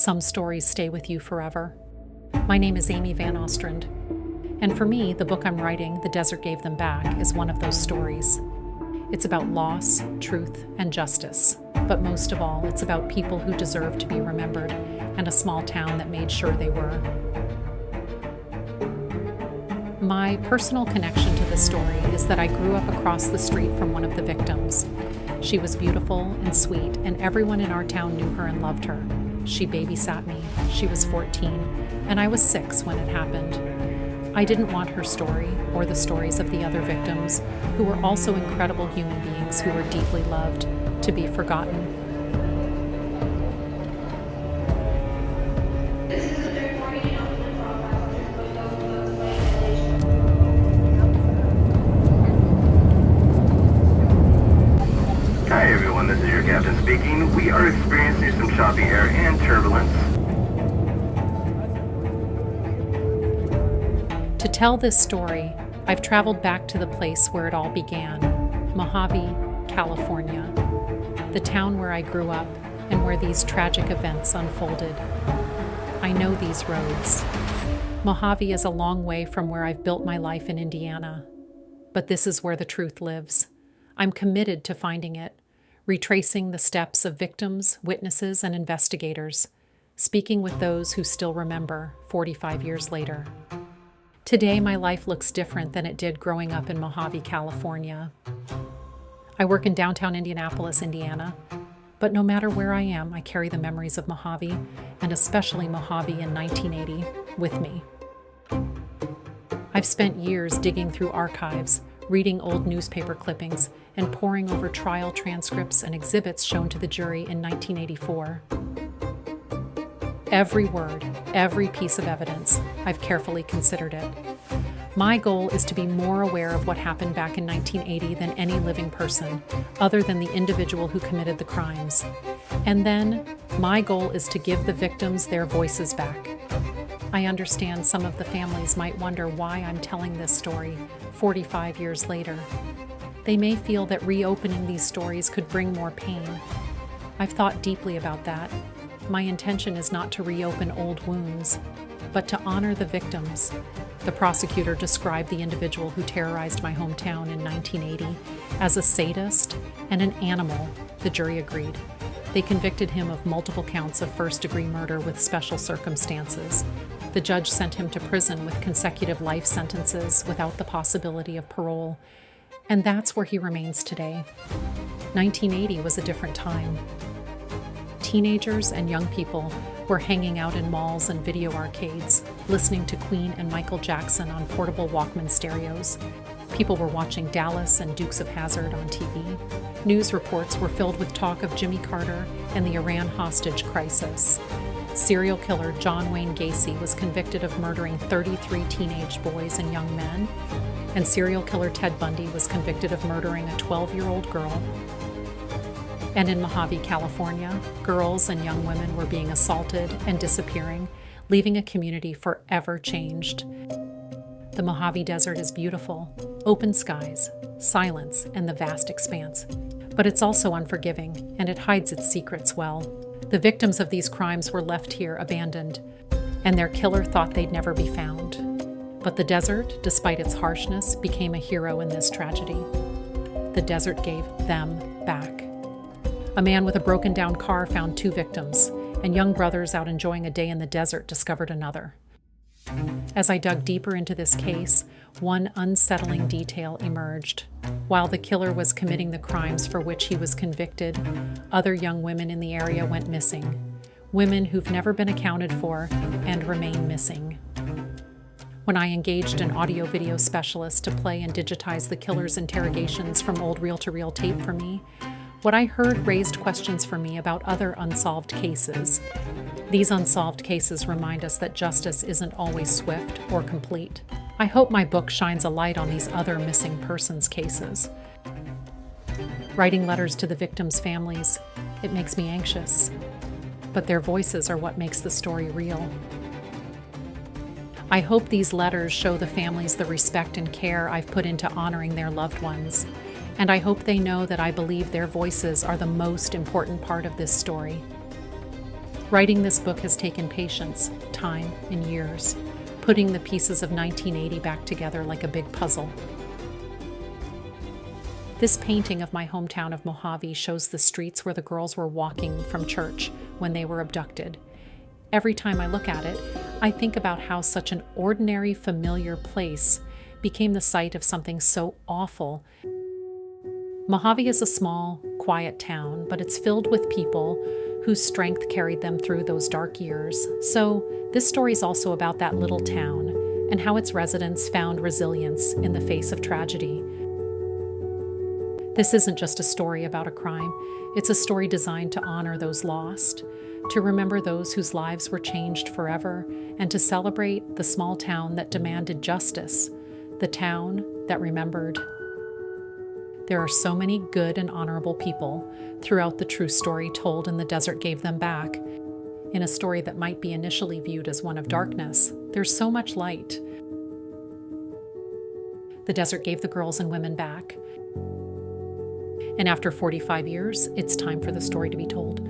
Some stories stay with you forever. My name is Amy Van Ostrand, and for me, the book I'm writing, The Desert Gave Them Back, is one of those stories. It's about loss, truth, and justice, but most of all, it's about people who deserve to be remembered and a small town that made sure they were. My personal connection to this story is that I grew up across the street from one of the victims. She was beautiful and sweet, and everyone in our town knew her and loved her. She babysat me. She was 14, and I was 6 when it happened. I didn't want her story, or the stories of the other victims, who were also incredible human beings who were deeply loved, to be forgotten. Hi everyone, this is your captain speaking. We are experiencing some choppy air and turbulence. To tell this story, I've traveled back to the place where it all began, Mojave, California, the town where I grew up and where these tragic events unfolded. I know these roads. Mojave is a long way from where I've built my life in Indiana, but this is where the truth lives. I'm committed to finding it, retracing the steps of victims, witnesses, and investigators, speaking with those who still remember 45 years later. Today, my life looks different than it did growing up in Mojave, California. I work in downtown Indianapolis, Indiana, but no matter where I am, I carry the memories of Mojave, and especially Mojave in 1980, with me. I've spent years digging through archives, reading old newspaper clippings, and poring over trial transcripts and exhibits shown to the jury in 1984. Every word, every piece of evidence, I've carefully considered it. My goal is to be more aware of what happened back in 1980 than any living person, other than the individual who committed the crimes. And then, my goal is to give the victims their voices back. I understand some of the families might wonder why I'm telling this story 45 years later. They may feel that reopening these stories could bring more pain. I've thought deeply about that. My intention is not to reopen old wounds, but to honor the victims. The prosecutor described the individual who terrorized my hometown in 1980 as a sadist and an animal. The jury agreed. They convicted him of multiple counts of first-degree murder with special circumstances. The judge sent him to prison with consecutive life sentences without the possibility of parole, and that's where he remains today. 1980 was a different time. Teenagers and young people were hanging out in malls and video arcades, listening to Queen and Michael Jackson on portable Walkman stereos. People were watching Dallas and Dukes of Hazzard on TV. News reports were filled with talk of Jimmy Carter and the Iran hostage crisis. Serial killer John Wayne Gacy was convicted of murdering 33 teenage boys and young men, and serial killer Ted Bundy was convicted of murdering a 12-year-old girl. And in Mojave, California, girls and young women were being assaulted and disappearing, leaving a community forever changed. The Mojave Desert is beautiful, open skies, silence, and the vast expanse. But it's also unforgiving, and it hides its secrets well. The victims of these crimes were left here abandoned, and their killer thought they'd never be found. But the desert, despite its harshness, became a hero in this tragedy. The desert gave them back. A man with a broken-down car found 2 victims, and young brothers out enjoying a day in the desert discovered another. As I dug deeper into this case, one unsettling detail emerged. While the killer was committing the crimes for which he was convicted, other young women in the area went missing. Women who've never been accounted for and remain missing. When I engaged an audio-video specialist to play and digitize the killer's interrogations from old reel-to-reel tape for me, what I heard raised questions for me about other unsolved cases. These unsolved cases remind us that justice isn't always swift or complete. I hope my book shines a light on these other missing persons cases. Writing letters to the victims' families, it makes me anxious. But their voices are what makes the story real. I hope these letters show the families the respect and care I've put into honoring their loved ones. And I hope they know that I believe their voices are the most important part of this story. Writing this book has taken patience, time, and years, putting the pieces of 1980 back together like a big puzzle. This painting of my hometown of Mojave shows the streets where the girls were walking from church when they were abducted. Every time I look at it, I think about how such an ordinary, familiar place became the site of something so awful. Mojave is a small, quiet town, but it's filled with people whose strength carried them through those dark years. So this story is also about that little town and how its residents found resilience in the face of tragedy. This isn't just a story about a crime. It's a story designed to honor those lost, to remember those whose lives were changed forever, and to celebrate the small town that demanded justice, the town that remembered. There are so many good and honorable people throughout the true story told, and the desert gave them back. In a story that might be initially viewed as one of darkness, there's so much light. The desert gave the girls and women back. And after 45 years, it's time for the story to be told.